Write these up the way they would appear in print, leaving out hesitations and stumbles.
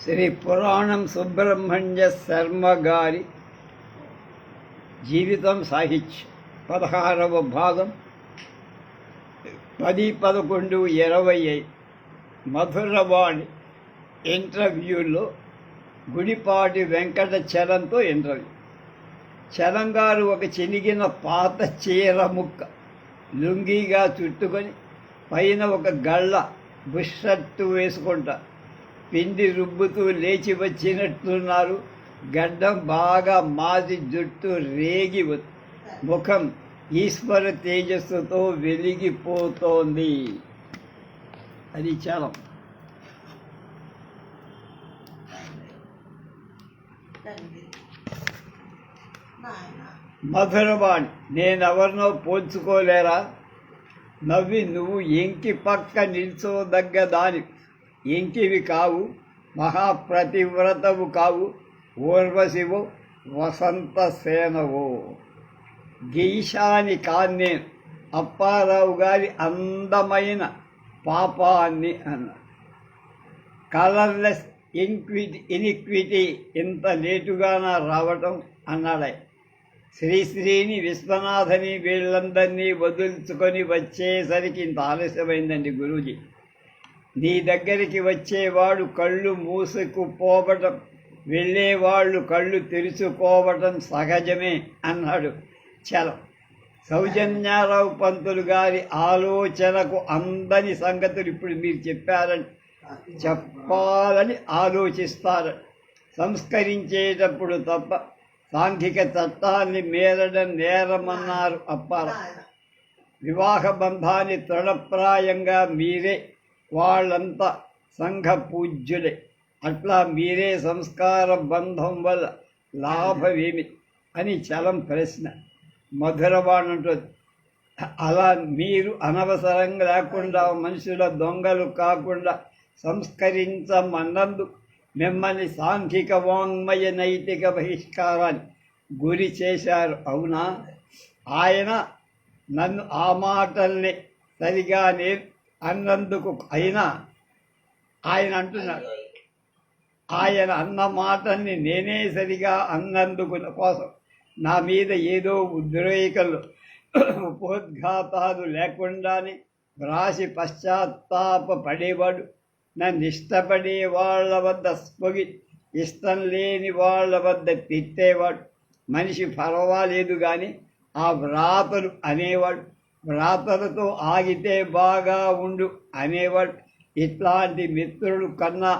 శ్రీ పురాణం సుబ్రహ్మణ్య శర్మ గారి జీవితం సాహిత్యం 16వ భాగం 10-11-25 మధురవాణి ఇంటర్వ్యూలో గుడిపాటి వెంకట చలంతో ఇంటర్వ్యూ. చలం గారు ఒక చినిగిన పాత చీర ముక్క లుంగీగా చుట్టుకొని పైన ఒక గళ్ళ బుష్ షర్టు వేసుకుంటారు. పిండి రుబ్బుతూ లేచి వచ్చినట్లున్నారు. గడ్డం బాగా మాది, జుట్టు రేగి ముఖం ఈశ్వర తేజస్సుతో వెలిగిపోతోంది. అది చలం. మధురవాణి, నేనెవరినో పోల్చుకోలేరా? నవ్వి, నువ్వు ఎంకి పక్క నిల్చోదగ్గ దాని ఎంకివి కావు, మహాప్రతివ్రతవు కావు, ఊర్వశివో వసంత సేనవో. గీశాని కాన్నేను, అప్పారావు గారి అందమైన పాపాన్ని అన్న. కలర్లెస్ ఇనిక్విటీ ఇంత లేటుగానా రావటం అన్నాడే. శ్రీశ్రీని, విశ్వనాథని వీళ్ళందరినీ వదులుచుకొని వచ్చేసరికి ఇంత ఆలస్యమైందండి గురూజీ. నీ దగ్గరికి వచ్చేవాడు కళ్ళు మూసుకుపోవటం, వెళ్ళేవాళ్ళు కళ్ళు తెరుచుకోవటం సహజమే అన్నాడు చలం. సౌజన్యారావు పంతులు గారి ఆలోచనకు అందని సంగతులు ఇప్పుడు మీరు చెప్పాలని ఆలోచిస్తారు. సంస్కరించేటప్పుడు తప్ప సాంఘిక చట్టాన్ని మేరడం నేరమన్నారు అప్పారావు. వివాహ బంధాన్ని తృణప్రాయంగా మీరే, వాళ్ళంతా సంఘ పూజ్యులే. అట్లా మీరే సంస్కార బంధం వల్ల లాభమేమి అని చలం ప్రశ్న. మధురవాణి అంటుంది, అలా మీరు అనవసరంగా లేకుండా మనుషుల దొంగలు కాకుండా సంస్కరించమన్నందు మిమ్మల్ని సాంఘిక వాంగ్మయ నైతిక బహిష్కారాన్ని గురి చేశారు, అవునా? ఆయన నన్ను ఆ మాటల్ని సరిగా అన్నందుకు అయినా ఆయన అంటున్నాడు, ఆయన అన్న మాటల్ని నేనే సరిగా అన్నందుకు కోసం నా మీద ఏదో ఉద్రేకలు ఉపోద్ఘాతాలు లేకుండానే వ్రాసి పశ్చాత్తాప పడేవాడు. నన్ను ఇష్టపడే వాళ్ళ వద్ద స్పొగి, ఇష్టం లేని వాళ్ళ వద్ద తిట్టేవాడు. మనిషి పర్వాలేదు కానీ ఆ వ్రాతలు అనేవాడు. వ్రాతలతో ఆగితే బాగా ఉండు అనేవాడు. ఇట్లాంటి మిత్రులు కన్నా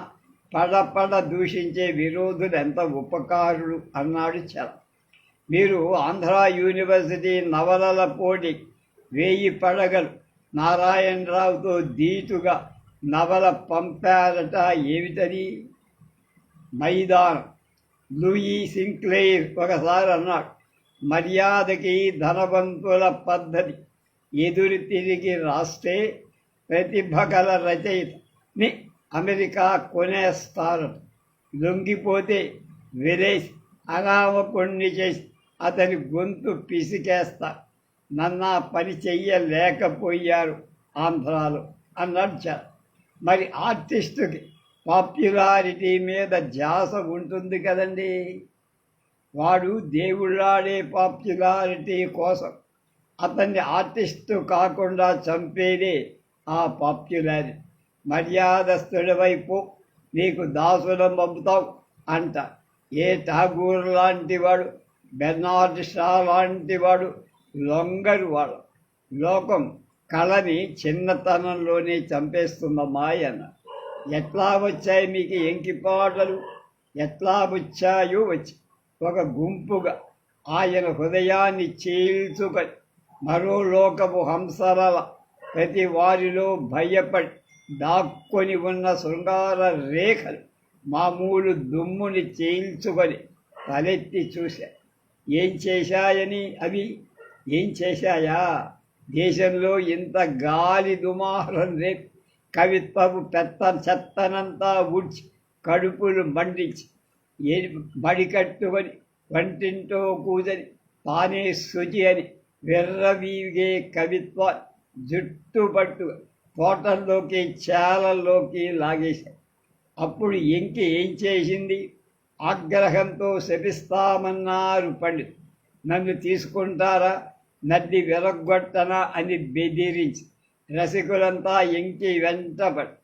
పడపడ దూషించే విరోధులు ఎంత ఉపకారులు అన్నాడు చలం. మీరు ఆంధ్ర యూనివర్సిటీ నవలల పోటీ 1000 పడగలు నారాయణరావుతో ధీటుగా నవల పంపారట. ఏమిటది? మైదానం. లూయి సింక్లెయిర్ ఒకసారి అన్నాడు, మర్యాదకి ధనవంతుల పద్ధతి, ఎదురు తిరిగి రాస్తే ప్రతిభ గల రచయితని అమెరికా కొనేస్తారు, లొంగిపోతే విదేశీ అనామకుణ్ణి చేసి అతని గొంతు పిసికేస్తారు. నన్నా పని చెయ్యలేకపోయారు ఆంధ్రాలో అన్నాడు చలం. మరి ఆర్టిస్టుకి పాపులారిటీ మీద ధ్యాస ఉంటుంది కదండి. వాడు దేవుళ్ళాడే పాపులారిటీ కోసం అతన్ని ఆర్టిస్టు కాకుండా చంపేదే ఆ పాపులారిటీ. మర్యాదస్తుడివైపు, నీకు దాసులం పంపుతావు అంట. ఏ ఠాగూర్ లాంటి వాడు, బెర్నార్డ్ షా లాంటి వాడు లొంగరు. వాడు లోకం కళని చిన్నతనంలోనే చంపేస్తున్న మాయన. ఎట్లా వచ్చాయి మీకు ఎంకిపాటలు? ఎట్లా వచ్చాయో వచ్చి ఒక గుంపుగా ఆయన హృదయాన్ని చీల్చుకొని మరో లోకపు హంసల ప్రతి వారిలో భయపడి దాక్కొని ఉన్న శృంగార రేఖలు మామూలు దుమ్ముని చీల్చుకొని తలెత్తి చూశా. ఏం చేశాయని అవి? ఏం చేశాయా? దేశంలో ఇంత గాలి దుమారం రేపు కవిత్వపు చెత్తనంతా ఊడ్చి కడుపులు మండించి మడికట్టుకొని వంటింటో కూదని తానే శుచి అని విర్రవీగే కవిత్వాన్ని జుట్టుపట్టు తోటల్లోకి, చేలల్లోకి లాగేశారు. అప్పుడు ఎంకి ఏం చేసింది? ఆగ్రహంతో శపిస్తామన్నారు పండిత్. నన్ను తీసుకుంటారా, నడ్డి విరగ్గొట్టనా అని బెదిరించి రసికులంతా ఎంకి వెంటపడి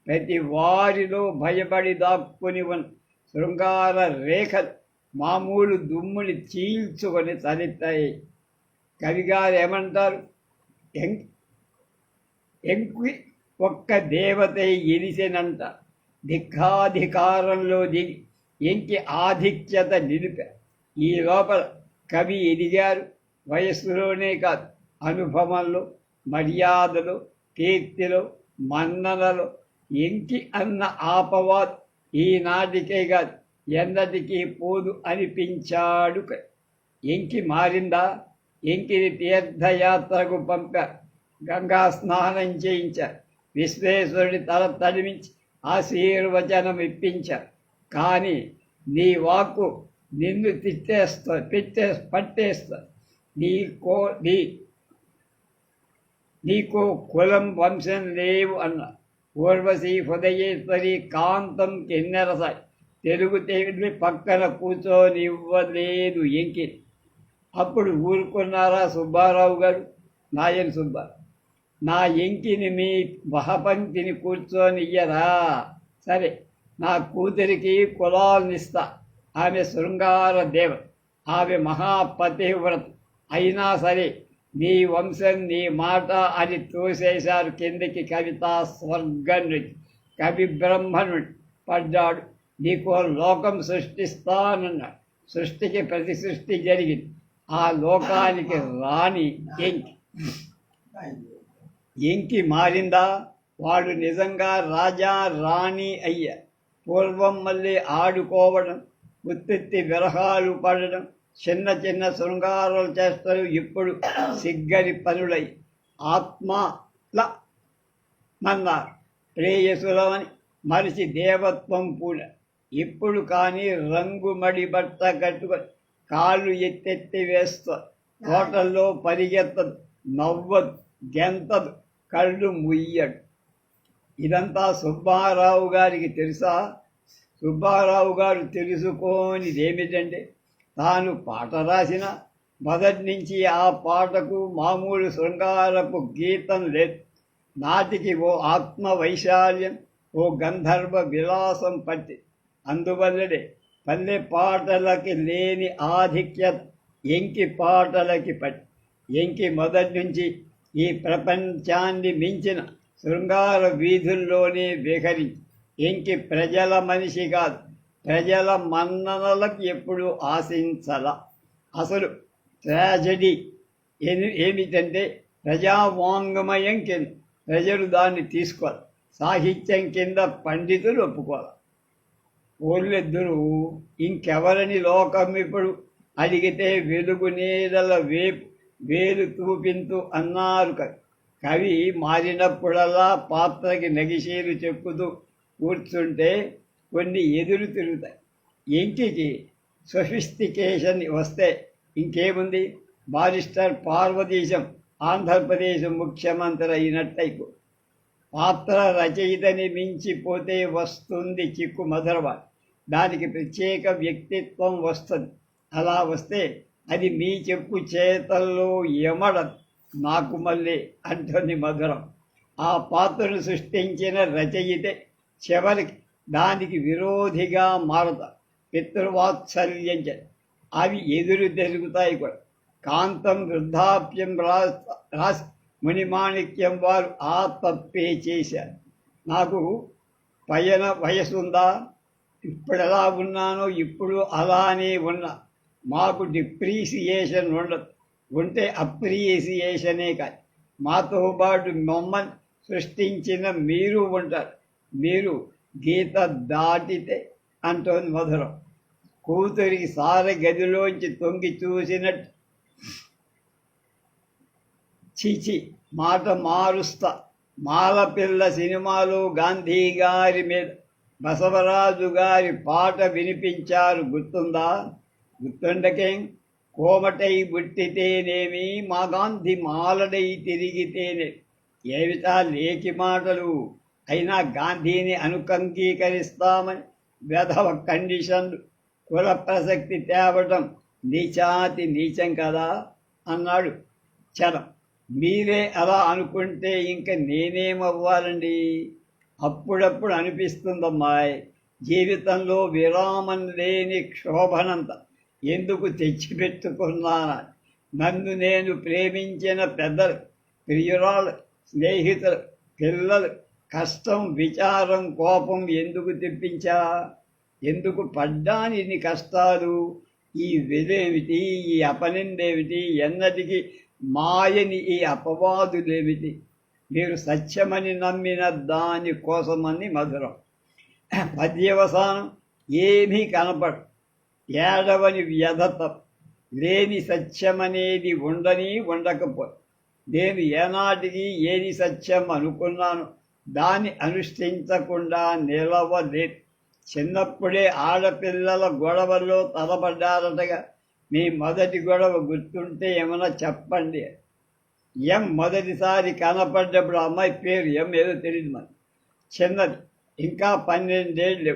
ప్రతి వారిలో భయపడి దాక్కుని ఉన్న శృంగార రేఖలు మామూలు దుమ్ముని చీల్చుకొని తలెత్తాయి. కవిగారు ఏమంటారు? ఎంకి ఒక్క దేవత ఎలిసెనంట ధిక్కాధికారంలో దిగి ఎంకి ఆధిక్యత నిలిపారు. ఈ లోపల కవి ఎదిగారు. వయస్సులోనే కాదు, అనుభవంలో, మర్యాదలో, కీర్తిలో, మన్ననలో. ఎంకి అన్న ఆపవాదు ఈనాటికే కాదు ఎన్నటికీ పోదు అనిపించాడు. ఎంకి మారిందా? ఎంకిని తీర్థయాత్రకు పంపారు. గంగా స్నానం చేయించారు. విశ్వేశ్వరుడి తల తడిమించి ఆశీర్వచనం ఇప్పించారు. కానీ నీ వాక్కు నిన్ను పట్టేస్తా. నీకు కులం వంశం లేవు అన్న ఊర్వశి హృదయేశ్వరి కాంతం కిన్నెరసాయి తెలుగు తెగిలి పక్కన కూర్చోనివ్వలేదు ఎంకి. అప్పుడు ఊరుకున్నారా సుబ్బారావు గారు? నాయన సుబ్బారావు, నా ఎంకిని మీ బహపంక్తిని కూర్చొనియ్యరా? సరే, నా కూతురికి కులాలనిస్తా. ఆమె శృంగార దేవ, ఆమె మహాపతివ్రత. అయినా సరే నీ వంశం నీ మాట అని తోసేశారు కిందకి. కవితా స్వర్గం నుంచి కవి బ్రహ్మనుడి పడ్డాడు. నీకో లోకం సృష్టిస్తానన్నాడు. సృష్టికి ప్రతి సృష్టి జరిగింది. ఆ లోకానికి రాణి ఎంకి. ఎంకి మారిందా? వాడు నిజంగా రాజా రాణి అయ్యా. పూర్వం మళ్ళీ ఆడుకోవడం, ఉత్తిత్తి విరహాలు పడడం, చిన్న చిన్న శృంగారాలు చేస్తారు. ఇప్పుడు సిగ్గరి పనులై ఆత్మల నన్నారు ప్రేయసులమని మరిచి దేవత్వం పూల. ఇప్పుడు కానీ రంగుమడి బట్ట కట్టుకొని కాళ్ళు ఎత్తెత్తి వేస్తారు. తోటల్లో పరిగెత్తదు, నవ్వదు, గెంతదు, కళ్ళు ముయ్యడు. ఇదంతా సుబ్బారావు గారికి తెలుసా? సుబ్బారావు గారు తెలుసుకోనిది ఏమిటంటే, తాను పాట రాసిన మొదటి నుంచి ఆ పాటకు మామూలు శృంగారపు గీతం లేదు. నాటికి ఓ ఆత్మ వైశాల్యం, ఓ గంధర్వ విలాసం పట్టి. అందువల్లనే పల్లె పాటలకి లేని ఆధిక్యత ఎంకి పాటలకి పట్టి. ఎంకి మొదటి నుంచి ఈ ప్రపంచాన్ని మించిన శృంగార వీధుల్లోనే విహరించి ఎంకి ప్రజల మనిషి కాదు, ప్రజల మన్ననలకు ఎప్పుడు ఆశించల. అసలు ట్రాజడీ ఏమిటంటే ప్రజావాంగ్మయం కింద ప్రజలు దాన్ని తీసుకోవాలి, సాహిత్యం కింద పండితులు ఒప్పుకోవాలి. ఓళ్ళిద్దరూ ఇంకెవరని లోకం ఇప్పుడు అడిగితే వెలుగు నీడల వేలు చూపింతు అన్నారు. కవి మారినప్పుడల్లా పాత్రకి నగిశీలు చెప్పుతూ కూర్చుంటే కొన్ని ఎదురు తిరుగుతాయి. ఎంకికి సొఫిస్టికేషన్ వస్తే ఇంకేముంది? బారిస్టర్ పార్వతీశం ఆంధ్రప్రదేశ్ ముఖ్యమంత్రి అయినట్టయిపో. పాత్ర రచయితని మించిపోతే వస్తుంది చిక్కు మధురవ. దానికి ప్రత్యేక వ్యక్తిత్వం వస్తుంది. అలా వస్తే అది మీ చెప్పు చేతల్లో ఎమడదు. నాకు మళ్ళీ అంటుంది మధురం. ఆ పాత్రను సృష్టించిన రచయితే చివరికి దానికి విరోధిగా మారతారు. పితృవాత్సల్యం అవి ఎదురు తిరుగుతాయి కూడా. కాంతం వృద్ధాప్యం రాసి మునిమాణిక్యం వారు ఆ తప్పే చేశారు. నాకు పైన వయసుందా? ఇప్పుడు ఎలా ఉన్నానో ఇప్పుడు అలానే ఉన్నా. మాకు డిప్రీసియేషన్ ఉండదు. ఉంటే అప్రియేషనే కాదు. మాతో పాటు మమ్మల్ని సృష్టించిన మీరు ఉంటారు. మీరు గీత దాటితే అంటోంది మధురం. కూతురికి సార గదిలోంచి తొంగి చూసినట్టు చీచి మాట మారుస్తా. మాలపిల్ల సినిమాలో గాంధీ గారి మీద బసవరాజు గారి పాట వినిపించారు, గుర్తుందా? గుర్తుండకేం? కోమటై బుట్టితేనేమి, మా గాంధీ మాలడై తిరిగితేనే. ఏమిటా లేకి మాటలు? అయినా గాంధీని అనుకంగీకరిస్తామని వెధవ కండిషన్లు కుల ప్రసక్తి తేవటం నీచాతి నీచం కదా అన్నాడు చలం. మీరే అలా అనుకుంటే ఇంక నేనేమవ్వాలండి? అప్పుడప్పుడు అనిపిస్తుందమ్మాయి, జీవితంలో విరామం లేని క్షోభనంత ఎందుకు తెచ్చిపెట్టుకున్నానా? నన్ను నేను ప్రేమించిన పెద్దలు, ప్రియురాలు, స్నేహితులు, పిల్లలు కష్టం, విచారం, కోపం ఎందుకు తెప్పించా? ఎందుకు పడ్డాను ఇన్ని కష్టాలు? ఈ వెలేమిటి, ఈ అపనిందేమిటి, ఎన్నటికి మాయని ఈ అపవాదులేమిటి? మీరు సత్యమని నమ్మిన దాని కోసమని మధురం. పద్యవసానం ఏమీ కనపడు, ఏడవని వ్యధత లేని సత్యమనేది ఉండని ఉండకపో. నేను ఏనాటికి ఏది సత్యం అనుకున్నాను దాన్ని అనుష్ఠించకుండా నిలవలేదు. చిన్నప్పుడే ఆడపిల్లల గొడవల్లో తలపడ్డారటగా. మీ మొదటి గొడవ గుర్తుంటే ఏమైనా చెప్పండి. ఎం మొదటిసారి కనపడ్డప్పుడు అమ్మాయి పేరు ఎం ఏదో తెలియదు మరి. చిన్నది, ఇంకా 12 ఏళ్ళు.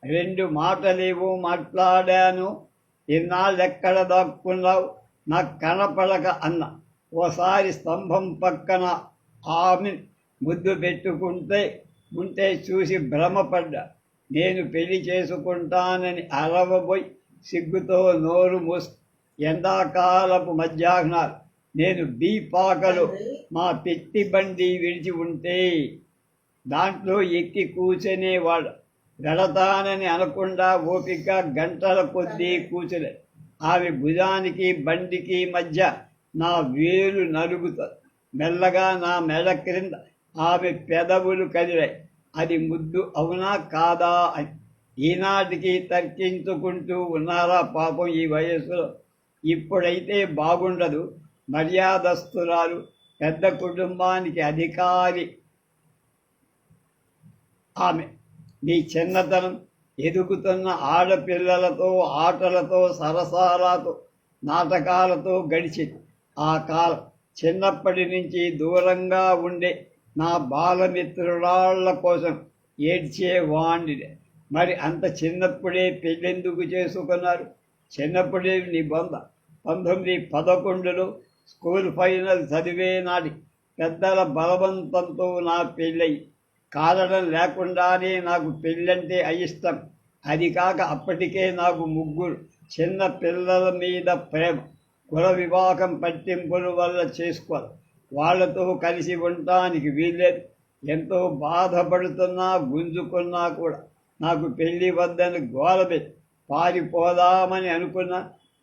2 మాటలేవో మాట్లాడాను. ఇన్నాళ్ళు ఎక్కడ దాక్కున్నావు, నాకు కనపడక అన్న. ఓసారి స్తంభం పక్కన ఆమె ముద్దు ఉంటే చూసి భ్రమపడ్డా. నేను పెళ్లి చేసుకుంటానని అరవబోయి సిగ్గుతో నోరు మూసు. ఎండాకాలపు మధ్యాహ్నాలు నేను బీపాకలో మా పెట్టి బండి విడిచి ఉంటే దాంట్లో ఎక్కి కూర్చునేవాడు. వెళతానని అనకుండా ఓపిక గంటల కొద్దీ కూర్చులే. ఆమె భుజానికి బండికి మధ్య నా వేలు నలుగుతుంది. మెల్లగా నా మెడ క్రింద ఆమె పెదవులు కదిలాయి. అది ముద్దు అవునా కాదా అని. ఈనాటికి తర్కించుకుంటూ ఉన్నారా పాపం ఈ వయస్సులో? ఇప్పుడైతే బాగుండదు. మర్యాదస్తురాలు, పెద్ద కుటుంబానికి అధికారి ఆమె. మీ చిన్నతనం ఎదుగుతున్న ఆడపిల్లలతో, ఆటలతో, సరసాలతో, నాటకాలతో గడిచింది. ఆ కాలం చిన్నప్పటి నుంచి దూరంగా ఉండే నా బాలమిత్రురాళ్ల కోసం ఏడ్చేవాణ్ణి. మరి అంత చిన్నప్పుడే పెళ్ళెందుకు చేసుకున్నారు? చిన్నప్పుడే నిబంధ 1911లో స్కూల్ ఫైనల్ చదివే నాటి పెద్దల బలవంతంతో నా పెళ్ళయి. కారణం లేకుండానే నాకు పెళ్ళంటే అయిష్టం. అది కాక అప్పటికే నాకు 3 చిన్న పిల్లల మీద ప్రేమ. కుల వివాహం పట్టింపుల వల్ల చేసుకోవాలి. వాళ్లతో కలిసి ఉండటానికి వీల్లేదు. ఎంతో బాధపడుతున్నా, గుంజుకున్నా కూడా నాకు పెళ్ళి వద్దని గోలబెట్టి పారిపోదామని అనుకున్న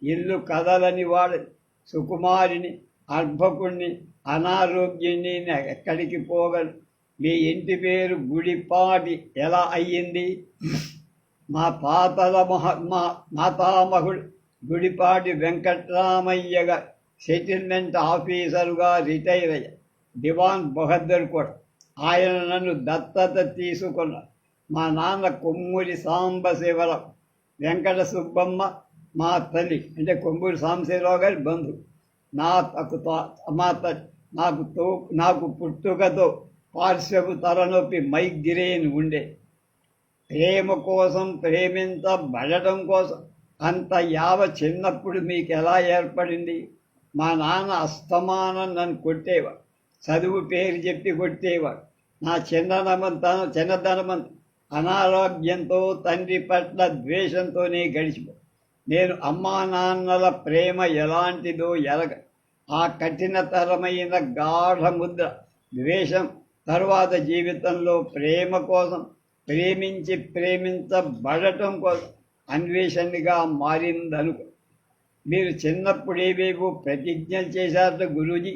ఇల్లు కదలని వాడని సుకుమారిని, అర్భకుణ్ణి, అనారోగ్యాన్ని ఎక్కడికి పోగలను? మీ ఇంటి పేరు గుడిపాటి ఎలా అయ్యింది? మా మాతామహుడు గుడిపాటి వెంకట్రామయ్యగా సెటిల్మెంట్ ఆఫీసరుగా రిటైర్ అయ్యా. దివాన్ బహద్దర్ కూడా. ఆయన నన్ను దత్తత తీసుకున్నారు. మా నాన్న కొమ్మూరి సాంబశివరావు, వెంకట సుబ్బమ్మ మా తల్లి అంటే కొమ్మూరి సాంబశివరావు గారి బంధువు. నాకు పుట్టుకతో పార్శ్వపు తలనొప్పి మైగ్రేన్ ఉండే. ప్రేమ కోసం, ప్రేమించబడటం కోసం అంత యావ చిన్నప్పుడు మీకు ఎలా ఏర్పడింది? మా నాన్న అస్తమానం నన్ను కొట్టేవాడు. చదువు పేరు చెప్పి కొట్టేవాడు. నా చిన్నతనమంతా అనారోగ్యంతో, తండ్రి పట్ల ద్వేషంతోనే గడిచిపో. నేను అమ్మా నాన్నల ప్రేమ ఎలాంటిదో ఎరగ. ఆ కఠినతరమైన గాఢ ముద్ర ద్వేషం తరువాత జీవితంలో ప్రేమ కోసం, ప్రేమించబడటం కోసం అన్వేషణగా మారిందనుకో. మీరు చిన్నప్పుడు ఏవేవో ప్రతిజ్ఞలు చేశారట గురూజీ.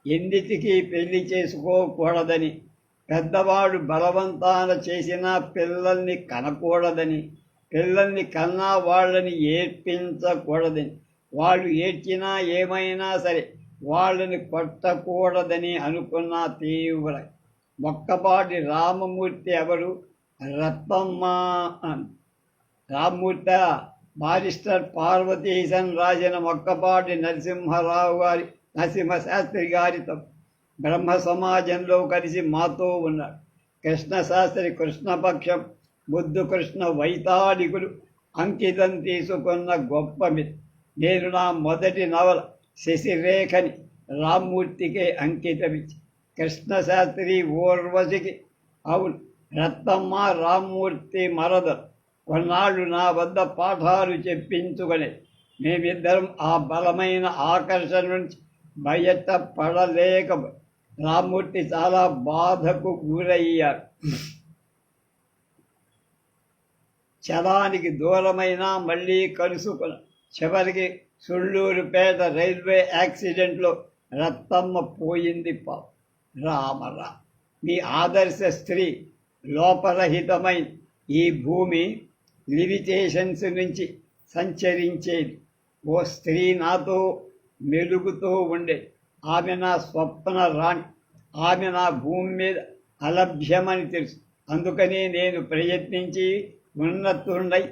ఎన్నిటికీ పెళ్లి చేసుకోకూడదని, పెద్దవాడు బలవంతాన చేసినా పిల్లల్ని కనకూడదని, పిల్లల్ని కన్నా వాళ్ళని ఏడ్పించకూడదని, వాళ్ళు ఏడ్చినా ఏమైనా సరే వాళ్ళని కొట్టకూడదని అనుకున్న తీవ్ర. మొక్కపాటి రామమూర్తి ఎవరు? రత్నమ్మ రామ్మూర్తి బారిస్టర్ పార్వతీశన్ రాసిన మొక్కపాటి నరసింహశాస్త్రి గారితో బ్రహ్మ సమాజంలో కలిసి మాతో ఉన్నాడు. కృష్ణశాస్త్రి కృష్ణపక్షం బుద్ధు కృష్ణ వైతాళికులు అంకితం తీసుకున్న గొప్ప మిత్. నేను నా మొదటి నవల శశిరేఖని రామ్మూర్తికే అంకితమిచ్చి కృష్ణశాస్త్రి ఊర్వశికి, అవును రత్తమ్మ రామ్మూర్తి మరదలు, కొన్నాళ్ళు నా వద్ద పాఠాలు చెప్పించుకునే. మేమిద్దరం ఆ బలమైన ఆకర్షణ నుంచి బయట పడలేక రామ్మూర్తి చాలా బాధకు గురయ్యారు. చలానికి దూరమైన మళ్ళీ కలుసుకున్న. చివరికి సుళ్ళూరుపేట రైల్వే యాక్సిడెంట్లో రత్తమ్మ పోయింది. రామరా, మీ ఆదర్శ స్త్రీ లోపరహితమైన ఈ భూమి లిమిటేషన్స్ నుంచి సంచరించేది. ఓ స్త్రీ నాతో మెలుగుతూ ఉండే. ఆమె నా స్వప్న రాణి. ఆమె నా భూమి మీద అలభ్యమని తెలుసు. అందుకనే నేను ప్రయత్నించి ఉన్నతుండై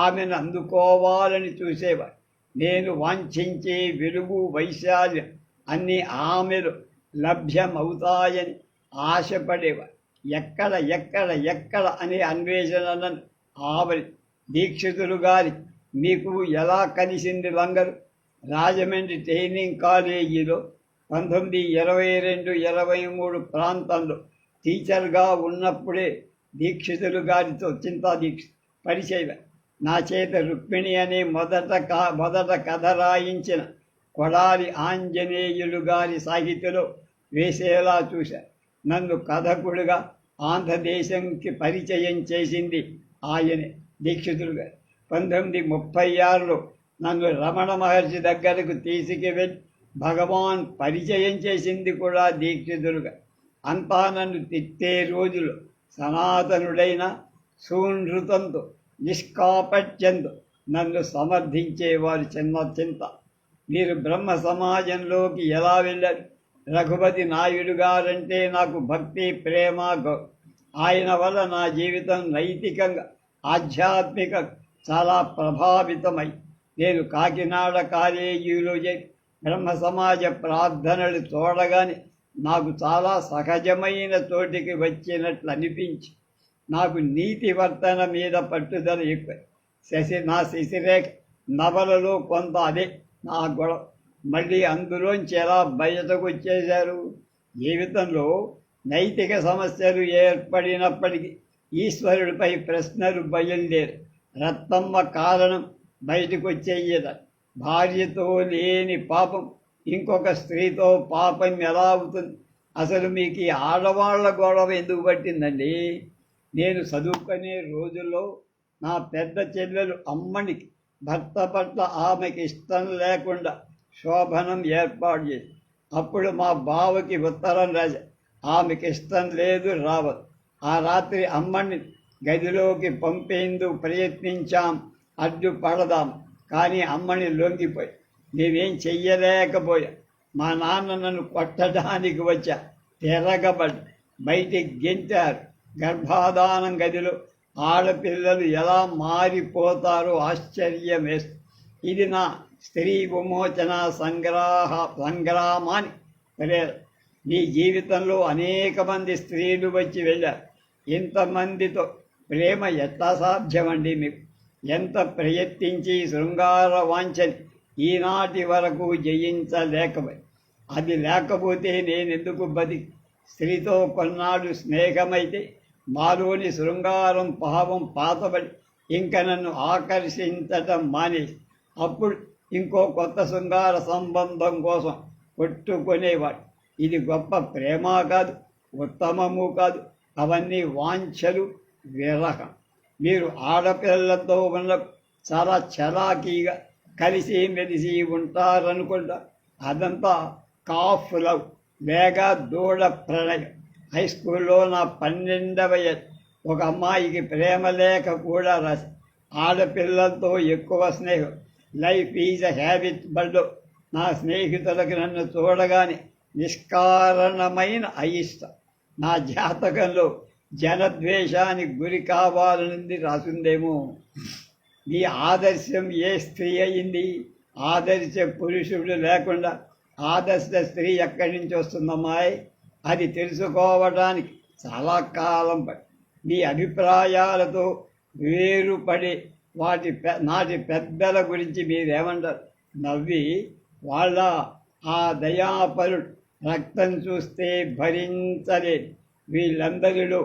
ఆమెను అందుకోవాలని చూసేవాడు. నేను వాంఛించే వెలుగు వైశాల్యం అన్నీ ఆమెలో లభ్యమవుతాయని ఆశపడేవాడు. ఎక్కడ ఎక్కడ ఎక్కడ అనే అన్వేషణలను ఆవలి. దీక్షితులు గారి మీకు ఎలా కలిసింది లంగరు? రాజమండ్రి ట్రైనింగ్ కాలేజీలో 1922-23 ప్రాంతంలో టీచర్గా ఉన్నప్పుడే దీక్షితులు గారితో చింతా దీక్ష పరిచయం. నా చేత రుక్మిణి అనే మొదట కథ రాయించిన కొడాలి ఆంజనేయులు గారి సాహిత్యలో వేసేలా చూశారు. నన్ను కథకుడుగా ఆంధ్రదేశంకి పరిచయం చేసింది ఆయనే, దీక్షితులు గారు. 1936లో నన్ను రమణ మహర్షి దగ్గరకు తీసుకువెళ్ళి భగవాన్ పరిచయం చేసింది కూడా దీక్షితులుగా. అంతా నన్ను తిట్టే రోజులు సనాతనుడైన సూనృతంతో నిష్కాపట్యంతో నన్ను సమర్థించేవారు చిన్న చింత. మీరు బ్రహ్మ సమాజంలోకి ఎలా వెళ్ళారు? రఘుపతి నాయుడు గారంటే నాకు భక్తి, ప్రేమ, ఆయన వల్ల నా జీవితం నైతికంగా ఆధ్యాత్మిక చాలా ప్రభావితమై నేను కాకినాడ కాలేజీలో బ్రహ్మ సమాజ ప్రార్థనలు చూడగానే నాకు చాలా సహజమైన చోటికి వచ్చినట్లు అనిపించి నాకు నీతి వర్తన మీద పట్టుదల ఎక్కువ. నా శశిరేఖ నవలలో కొంత అదే నా గొడవ. మళ్ళీ అందులోంచి ఎలా బయటకు వచ్చేశారు? జీవితంలో నైతిక సమస్యలు ఏర్పడినప్పటికీ ఈశ్వరుడిపై ప్రశ్నలు బయలుదేరు. రత్తమ్మ కారణం బయటకు వచ్చేయట. భార్యతో లేని పాపం ఇంకొక స్త్రీతో పాపం ఎలా అవుతుంది? అసలు మీకు ఈ ఆడవాళ్ల గొడవ ఎందుకు పట్టిందండి? నేను చదువుకునే రోజుల్లో నా పెద్ద చెల్లెలు అమ్మనికి భర్త పట్ల ఆమెకి ఇష్టం లేకుండా శోభనం ఏర్పాటు చేసి అప్పుడు మా బావకి ఉత్తరం రాజా. ఆమెకి ఇష్టం లేదు, రావద్దు. ఆ రాత్రి అమ్మని గదిలోకి పంపేందుకు ప్రయత్నించాం, అడ్డుపడదాం. కానీ అమ్మని లొంగిపోయి మేమేం చెయ్యలేకపోయా. మా నాన్న నన్ను కొట్టడానికి వచ్చా. తిరగబడి బయటికి గెంటారు. గర్భాధానం గదిలో ఆడపిల్లలు ఎలా మారిపోతారో ఆశ్చర్యం వేస్తుంది. ఇది నా స్త్రీ విమోచన సంగ్రామాన్ని ప్రేరణ. మీ జీవితంలో అనేక మంది స్త్రీలు వచ్చి వెళ్ళారు. ఇంతమందితో ప్రేమ ఎట్లా సాధ్యమండి? మీకు ఎంత ప్రయత్నించి శృంగార వాంఛని ఈనాటి వరకు జయించలేకపోయి. అది లేకపోతే నేనెందుకు బతికి? స్త్రీతో కొన్నాళ్ళు స్నేహమైతే మాలోని శృంగారం భావం పాతబడి ఇంక నన్ను ఆకర్షించటం మానేసి అప్పుడు ఇంకో కొత్త శృంగార సంబంధం కోసం కొట్టుకునేవాడు. ఇది గొప్ప ప్రేమ కాదు, ఉత్తమము కాదు. అవన్నీ వాంఛలు, విరహం. మీరు ఆడపిల్లలతో ఉన్న చాలా చలాకీగా కలిసి మెలిసి ఉంటారనుకుంటా. అదంతా కాఫ్ లవ్ లేక దూడ ప్రణయం. హై స్కూల్లో నా 12వ ఏట ఒక అమ్మాయికి ప్రేమ లేఖ కూడా రాసి ఆడపిల్లలతో ఎక్కువ స్నేహం. లైఫ్ ఈజ్ అ హ్యాబిట్ బడ్లో నా స్నేహితులకు నన్ను చూడగానే నిష్కారణమైన అయిష్టం. నా జాతకంలో జనద్వేషానికి గురి కావాలనుంది రాసిందేమో. మీ ఆదర్శం ఏ స్త్రీ అయింది? ఆదర్శ పురుషుడు లేకుండా ఆదర్శ స్త్రీ ఎక్కడి నుంచి వస్తుందమ్మాయి? అది తెలుసుకోవడానికి చాలా కాలం పడి మీ అభిప్రాయాలతో వేరుపడి నాటి పెద్దల గురించి మీరేమంటారు? నవ్వి వాళ్ళ ఆ దయాపరుడు రక్తం చూస్తే భరించలేదు, వీళ్ళందరిలో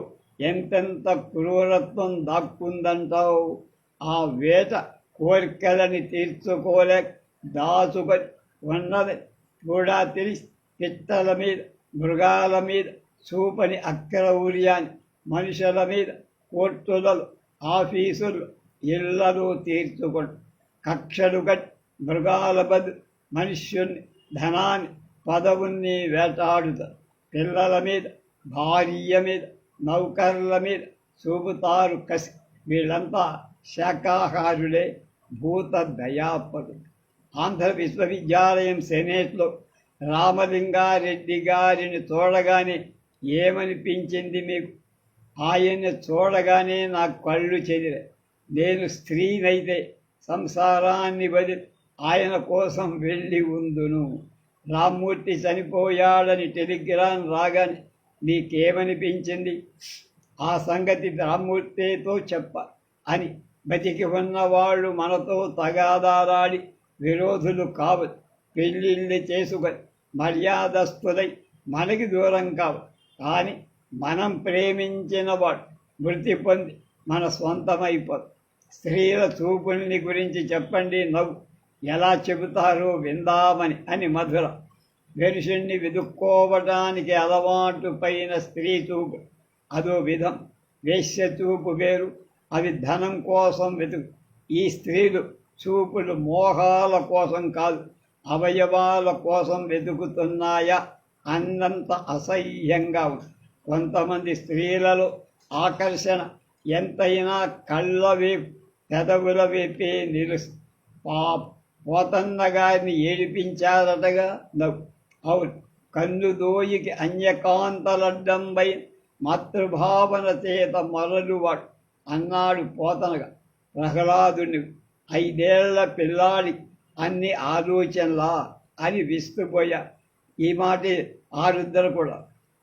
ఎంతెంత క్రూరత్వం దాక్కుందంటావు. ఆ వేట కోరికలని తీర్చుకోలేక దాచుకొని ఉన్నది కూడా తెలిసి పిట్టల మీద, మృగాల మీద చూపని అక్రౌర్యాన్ని మనుషుల మీద కోర్టులలో, ఆఫీసులు, ఇళ్లలో తీర్చుకొని కక్షలు కట్టి మృగాల బదులు మనుష్యుల్ని, ధనాన్ని, పదవుల్ని వేటాడుతారు. పిల్లల మీద, భార్య మీద, నౌకర్ల మీద చూపుతారు కసి. వీళ్ళంతా శాకాహారులే, భూత దయాపరులు. ఆంధ్ర విశ్వవిద్యాలయం సెనేట్లో రామలింగారెడ్డి గారిని చూడగానే ఏమనిపించింది మీకు? ఆయన్ని చూడగానే నా కళ్ళు చెదిరే. నేను స్త్రీనైతే సంసారాన్ని వదిలి ఆయన కోసం వెళ్ళి ఉందును. రామ్మూర్తి చనిపోయాడని టెలిగ్రామ్ రాగానే నీకేమనిపించింది? ఆ సంగతి రామ్మూర్తితో చెప్ప అని. బతికి ఉన్నవాళ్ళు మనతో తగాదారాడి విరోధులు కావచ్చు. పెళ్ళిళ్ళు చేసుకొని మర్యాదస్తులై మనకి దూరం కావు. కానీ మనం ప్రేమించిన వాడు మృతి పొంది మన స్వంతమైపోదు. స్త్రీల చూపుల్ని గురించి చెప్పండి, నవ్వు ఎలా చెబుతారో విందామని అని మధుర. వెరుషుణ్ణి వెదుక్కోవటానికి అలవాటు పైన స్త్రీ చూపు అదో విధం. వేశ్య చూపు వేరు, అవి ధనం కోసం వెతుకు. ఈ స్త్రీలు చూపులు మోహాల కోసం కాదు, అవయవాల కోసం వెతుకుతున్నాయా అన్నంత అసహ్యంగా ఉంది. కొంతమంది స్త్రీలలో ఆకర్షణ ఎంతైనా కళ్ళ వైపు, పెదవుల వైపే నిలుసు. పోతన్న గారిని ఏడిపించారటగా నవ్వు. అవును, కన్ను దోయికి అన్యకాంతలడ్డంబై మాతృభావన చేత మరలువాడు అన్నాడు పోతనగా ప్రహ్లాదుని. 5 ఏళ్ల పిల్లాడి అన్ని ఆలోచనలా అని విస్తుపోయా. ఈ మాట ఆరుద్దరు కూడా.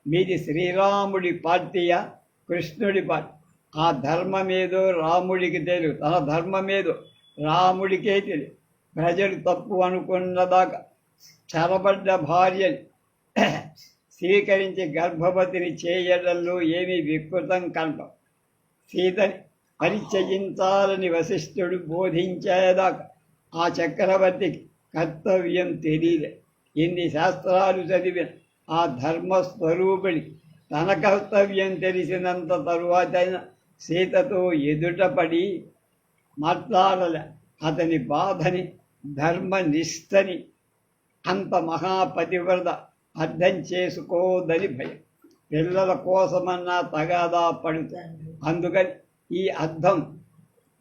మీది శ్రీరాముడి పార్టీయా, కృష్ణుడి పార్టీ? ఆ ధర్మమేదో రాముడికి తెలియదు, తన ధర్మమేదో రాముడికే తెలియదు. ప్రజలు తప్పు అనుకున్నదాకా చెరబడ్డ భార్యని స్వీకరించి గర్భవతిని చేయడంలో ఏమీ వికృతం కనపం. సీతని పరిచయించాలని వశిష్ఠుడు బోధించేదాకా ఆ చక్రవర్తికి కర్తవ్యం తెలియలే. ఇన్ని శాస్త్రాలు చదివిన ఆ ధర్మస్వరూపుడికి తన కర్తవ్యం తెలిసినంత తరువాతైనా సీతతో ఎదుటపడి మాట్లాడలే. అతని బాధని, ధర్మనిష్టని అంత మహాపతివ్రత అర్థం చేసుకోదని భయం. పిల్లల కోసమన్నా తగాదా పడుతుంది. అందుకని ఈ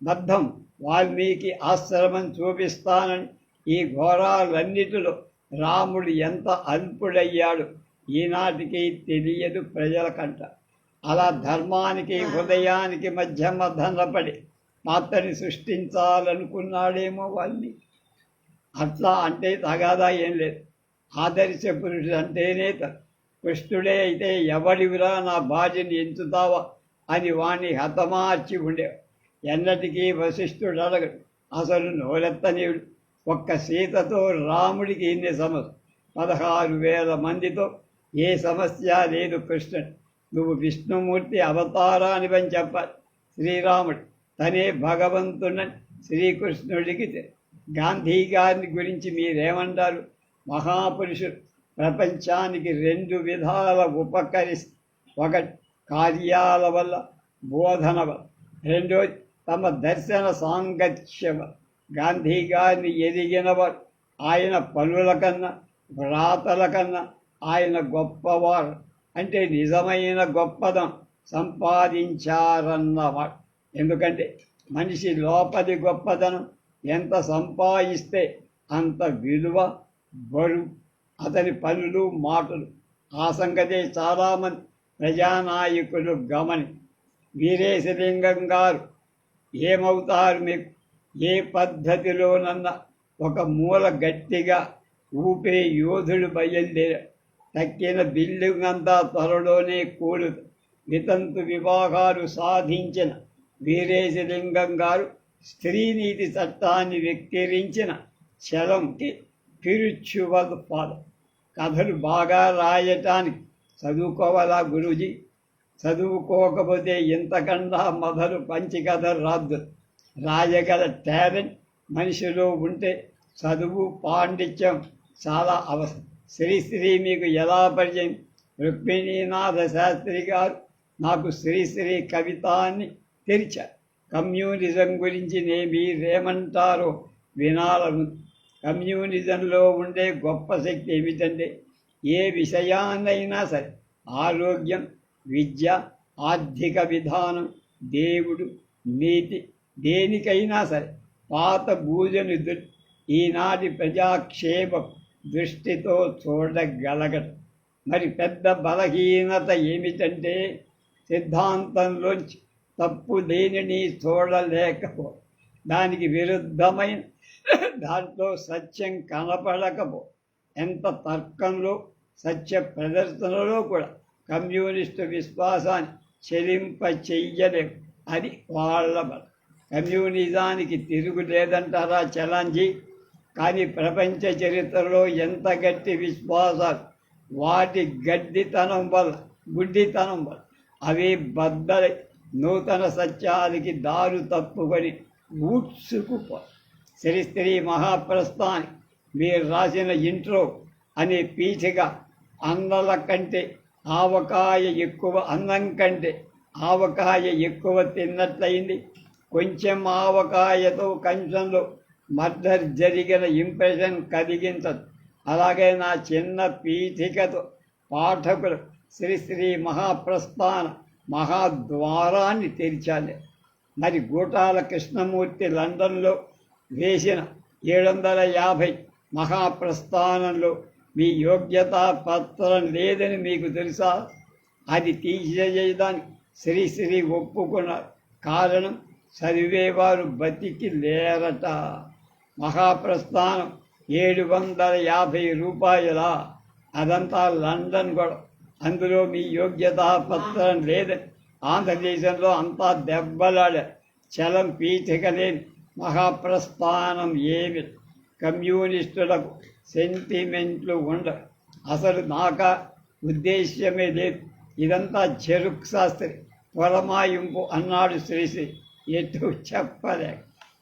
బద్ధం వాల్మీకి ఆశ్రమం చూపిస్తానని ఈ ఘోరాలన్నిటిలో రాముడు ఎంత అల్పుడయ్యాడు ఈనాటికి తెలియదు ప్రజలకంట. అలా ధర్మానికి హృదయానికి మధ్య మధ్యనపడి పాత్రని సృష్టించాలనుకున్నాడేమో వాల్మీకి. అట్లా అంటే తగాదా ఏం లేదు. ఆదర్శ పురుషుడు అంటేనే కృష్ణుడే అయితే ఎవడివిరా నా భార్యని ఎంచుతావా అని వాణ్ణి హతమార్చి ఉండేవాడు. ఎన్నటికీ వశిష్ఠుడు అడగడు, అసలు నోరెత్తనీయుడు. ఒక్క సీతతో రాముడికి ఇన్ని సమస్య, 16,000 మందితో ఏ సమస్య లేదు. కృష్ణుడు నువ్వు విష్ణుమూర్తి అవతారానివని చెప్పాలి. శ్రీరాముడు తనే భగవంతుడని శ్రీకృష్ణుడికి గాంధీ గారిని గురించి మీరేమంటారు? మహాపురుషుడు ప్రపంచానికి 2 విధాల ఉపకరిస్తారు. ఒకటి కార్యాల వల్ల, బోధన వల్ల. రెండోది తమ దర్శన సాంగత్యం. గాంధీ గారిని ఎదిగినవారు ఆయన పనుల కన్నా, వ్రాతల కన్నా ఆయన గొప్పవారు. అంటే నిజమైన గొప్పదనం సంపాదించారన్నవాడు. ఎందుకంటే మనిషి లోపలి గొప్పదనం ఎంత సంపాదిస్తే అంత విలువ, బరువు అతని పనులు, మాటలు. ఆ సంగతే చాలామంది ప్రజానాయకులు గమని. వీరేశలింగం గారు ఏమవుతారు మీకు? ఏ పద్ధతిలోనన్నా ఒక మూల గట్టిగా ఊపే యోధుడు బయలుదేరాడు. తక్కిన బిల్డింగ్ అంతా త్వరలోనే కూలుతుంది. వితంతు వివాహాలు సాధించిన వీరేశలింగం గారు స్త్రీనీతి చట్టాన్ని వెక్కిరించిన చలంకి పిరుచువల్ పాద. కథలు బాగా రాయటానికి చదువుకోవాలా గురూజీ? చదువుకోకపోతే ఇంతకన్నా మొదలు పంచి కథలు రాద్దు. రాయగల టాలెంట్ మనిషిలో ఉంటే చదువు పాండిత్యం చాలా అవసరం. శ్రీశ్రీ మీకు ఎలా పరిచయం? రుక్మిణీనాథ శాస్త్రి గారు నాకు శ్రీశ్రీ కవితాన్ని తెరిచారు. కమ్యూనిజం గురించి మీరేమంటారో వినాలను. కమ్యూనిజంలో ఉండే గొప్ప శక్తి ఏమిటంటే ఏ విషయాన్నైనా సరే ఆరోగ్యం, విద్య, ఆర్థిక విధానం, దేవుడు, నీతి, దేనికైనా సరే పాత బూజనుదులు ఈనాటి ప్రజాక్షేమ దృష్టితో చూడగలగటం. మరి పెద్ద బలహీనత ఏమిటంటే సిద్ధాంతంలోంచి తప్పు దేనిని చూడలేకపో, దానికి విరుద్ధమైన దాంట్లో సత్యం కనపడకపో. ఎంత తర్కంలో, సత్య ప్రదర్శనలో కూడా కమ్యూనిస్టు విశ్వాసాన్ని చెలింప చెయ్యలేము. అది వాళ్ళ బలం. కమ్యూనిజానికి తిరుగు లేదంటారా చలాంజీ? కానీ ప్రపంచ చరిత్రలో ఎంత గట్టి విశ్వాసాలు, వాటి గుడ్డితనం వల్ల అవి బద్దలై నూతన సత్యానికి దారు తప్పుకొని ఊడ్చుకుపో. శ్రీశ్రీ మహాప్రస్థాని మీరు రాసిన ఇంట్రో అనే పీఠిక అన్నం కంటే ఆవకాయ ఎక్కువ తిన్నట్లయింది. కొంచెం ఆవకాయతో కంచంలో మర్డర్ జరిగిన ఇంప్రెషన్ కలిగించదు. అలాగే నా చిన్న పీఠికతో పాఠకులు శ్రీశ్రీ మహాప్రస్థాన మహాద్వారాన్ని తెరిచాలి. మరి గూటాల కృష్ణమూర్తి లండన్లో వేసిన 750 మహాప్రస్థానంలో మీ యోగ్యతా పత్రం లేదని మీకు తెలుసా? అది తీసేయడానికి శ్రీశ్రీ ఒప్పుకున్నారు. కారణం చదివేవారు బతికి లేరట. మహాప్రస్థానం 750 రూపాయలా? అదంతా లండన్ కూడా. అందులో మీ యోగ్యతా పత్రం లేదని ఆంధ్రదేశంలో అంతా దెబ్బలాడారు. చలం పీఠిక లేని మహాప్రస్థానం ఏమి? కమ్యూనిస్టులకు సెంటిమెంట్లు ఉండవు. అసలు నాకా ఉద్దేశ్యమే లేదు. ఇదంతా చెరుకు శాస్త్రి పొలమాయింపు అన్నాడు శ్రీశ్రీ. ఎటు చెప్పలేక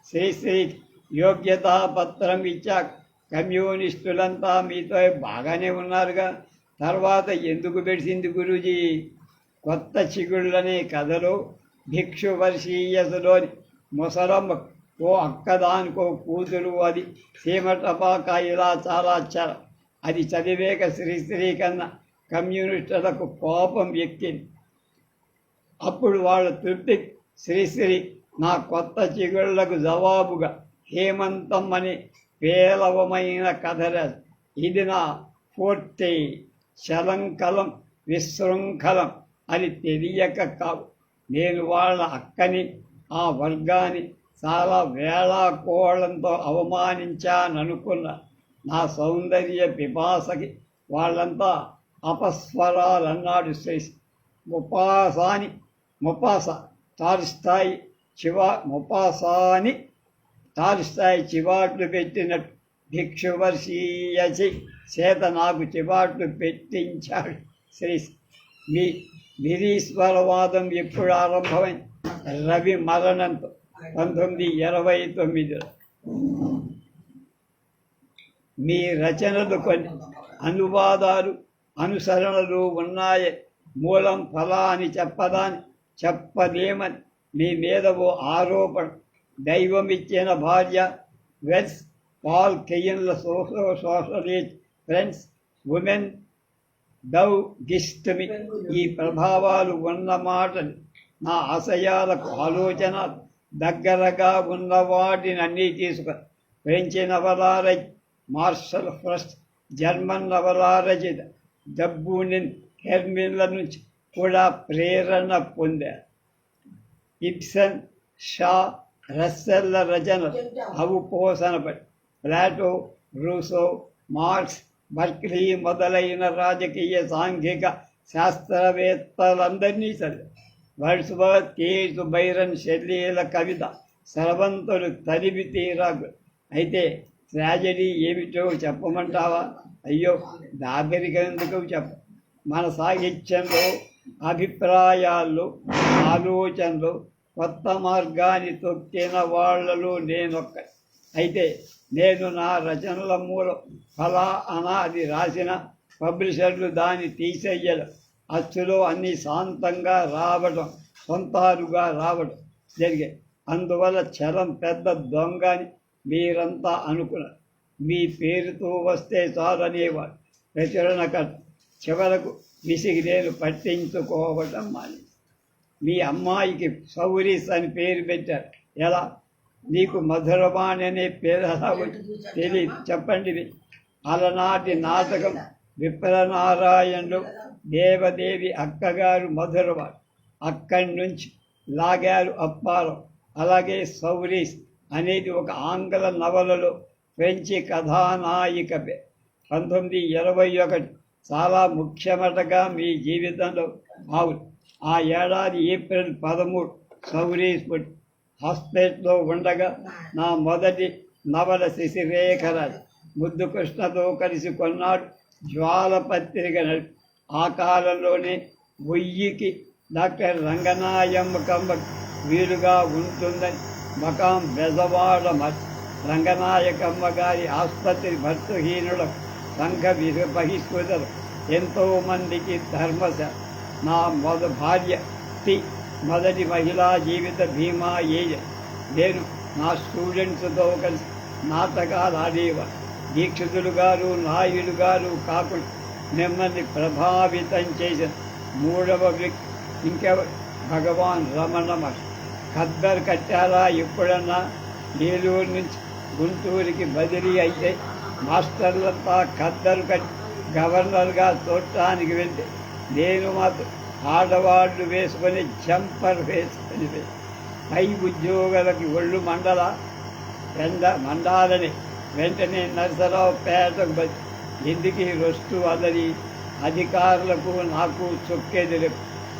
శ్రీశ్రీకి యోగ్యతా పత్రం ఇచ్చాక కమ్యూనిస్టులంతా మీతో బాగానే ఉన్నారుగా, తర్వాత ఎందుకు పెడిసింది గురూజీ? కొత్త చిగుళ్ళనే కథలో భిక్షువర్షీయసులోని ముసలమ్మ ఓ అక్కదానికో కూతురు, అది సీమటపాక, ఇలా చాలా చర. అది చదివేక శ్రీశ్రీ కన్నా కమ్యూనిస్టులకు కోపం ఎక్కింది. అప్పుడు వాళ్ళ తృప్తి శ్రీశ్రీ నా కొత్త చిగుళ్లకు జవాబుగా హేమంతం అనే పేలవమైన కథ రాదు. ఇది నా ఫోర్టే. చలంకలం విశృంఖలం అని తెలియక కావు. నేను వాళ్ళ అక్కని, ఆ వర్గాన్ని చాలా వేళాకోళంతో అవమానించాననుకున్నా. నా సౌందర్య పిపాసకి వాళ్ళంతా అపస్వరాలన్నాడు శ్రీశ్రీ. టాల్స్టాయ్ చివాట్లు పెట్టినట్టు భిక్షువర్షీయచి చేత నాకు చివాట్లు పెట్టించాడు శ్రీశ్రీ. మీ నిరీశ్వరవాదం ఎప్పుడు ఆరంభమైంది? రవి మరణంతో 1929లో. మీ రచనలు కొన్ని అనువాదాలు, అనుసరణలు ఉన్నాయి. మూలం ఫలా అని చెప్పలేమని మీ మీద ఓ ఆరోపణ. దైవమిచ్చిన భార్య, వెల్స్, పాల్ కెయిన్ల సోషలిస్ట్ ఫ్రెండ్స్, ఉమెన్, దౌ గిస్ట్ మీ. ఈ ప్రభావాలు ఉన్నమాటలు నా ఆశయాలకు, ఆలోచన దగ్గరగా ఉన్న వాటిని అన్నీ తీసుకు. ఫ్రెంచి నవలారచ మార్షల్ ఫ్రస్ట్, జర్మన్ నవలారచిత డబ్బూనిన్ హెర్మిన్ల నుంచి కూడా ప్రేరణ పొందారు. ఇబ్సన్, షా, రస్సెల్ల రచనలు అవుపోసనపడి ప్లాటో, రూసో, మార్క్స్, బర్క్లీ మొదలైన రాజకీయ, సాంఘిక, శాస్త్రవేత్తలందరినీ చదివారు. వర్డ్స్వర్త్, కేతు, బైరన్, షెల్లీల కవిత స్రవంతులు తరిమి తీరాకు. అయితే ట్రాజడీ ఏమిటో చెప్పమంటావా? అయ్యో, దాపరికెందుకు చెప్ప. మన సాహిత్యంలో అభిప్రాయాలు, ఆలోచనలు కొత్త మార్గాన్ని తొక్కిన వాళ్లలో నేనొక్క. అయితే నేను నా రచనల మూలం ఫలా అనాది రాసిన పబ్లిషర్లు దాన్ని తీసేయడం, అచ్చులో అన్నీ శాంతంగా రావడం, సొంతారుగా రావడం జరిగాయి. అందువల్ల చలం పెద్ద దొంగ అని మీరంతా అనుకున్నారు. మీ పేరుతో వస్తే చాలనేవాడు ప్రచురణకర్త. చివరకు విసిగి నేను పట్టించుకోవటం మాని. మీ అమ్మాయికి సౌరీస్ అని పేరు పెట్టారు. ఎలా? నీకు మధురవాణి అనే పేరు ఎలా తెలియదు చెప్పండి. అలనాటి నాటకం విప్రనారాయణుడు దేవదేవి అక్కగారు మధురవాణి. అక్కడి నుంచి లాగారు అప్పారం. అలాగే సౌరీస్ అనేది ఒక ఆంగ్ల నవలలో ఫ్రెంచి కథానాయిక. 1921 చాలా ముఖ్యమటగా మీ జీవితంలో. అవును, ఆ ఏడాది ఏప్రిల్ 13 సౌరీస్ పుట్టి. హాస్పిటల్లో ఉండగా నా మొదటి నవల శశిరేఖరాజు ముద్దు కృష్ణతో కలిసి కొన్నాడు జ్వాల పత్రిక నడిపి. ఆ కాలంలోనే 1000కి డాక్టర్ రంగనాయకమ్మ వీలుగా ఉంటుందని మకాం బెజవాడ రంగనాయకమ్మ గారి ఆసుపత్రి భర్తహీనుల సంఘ బహిష్కృతలు ఎంతోమందికి ధర్మశ. నా భార్య మొదటి మహిళా జీవిత బీమా ఏజెంట్. నేను నా స్టూడెంట్స్తో కలిసి నాటకాలు ఆడేవారు. దీక్షితులు గారు, నాయుడు గారు కాకుండా మిమ్మల్ని ప్రభావితం చేసిన మూడవ వ్యక్తి ఇంకెవరు? భగవాన్ రమణ మహర్షి. ఖద్దరు కట్టారా ఎప్పుడన్నా? ఏలూరు నుంచి గుంటూరుకి బదిలీ అయితే మాస్టర్లంతా ఖద్దరు కట్టి గవర్నర్గా చూడటానికి వెళ్తే నేను మాత్రం ఆడవాళ్ళు వేసుకొని జంపర్ వేసుకొని పై ఉద్యోగులకి ఒళ్ళు మండాలని వెంటనే నరసరావుపేటకు బతి. ఎందుకు రొస్టు అదరి అధికారులకు నాకు చొక్కేది.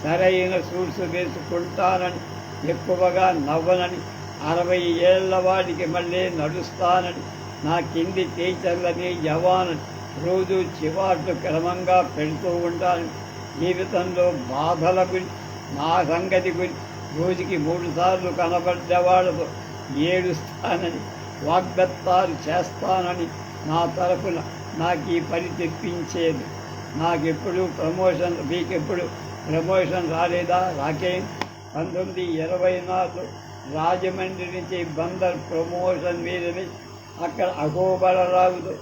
సరైన సూట్స్ వేసుకుంటానని, ఎక్కువగా నవ్వనని, 60 ఏళ్ల వాడికి మళ్ళీ నడుస్తానని, నా కింది టీచర్లని జవానని రోజు చివాట్లు క్రమంగా పెడుతూ ఉంటానని, జీవితంలో బాధల గురించి, నా సంగతి గురించి రోజుకి 3 సార్లు కనబడ్డవాళ్ళతో ఏడుస్తానని, వాగ్దత్తాలు చేస్తానని నా తరఫున నాకు ఈ పని తెప్పించేది. నాకెప్పుడు మీకెప్పుడు ప్రమోషన్ రాలేదా? రాకేం? 1924 రాజమండ్రి నుంచి బందర్ ప్రమోషన్ మీదని అక్కడ అఘోబలరావుతో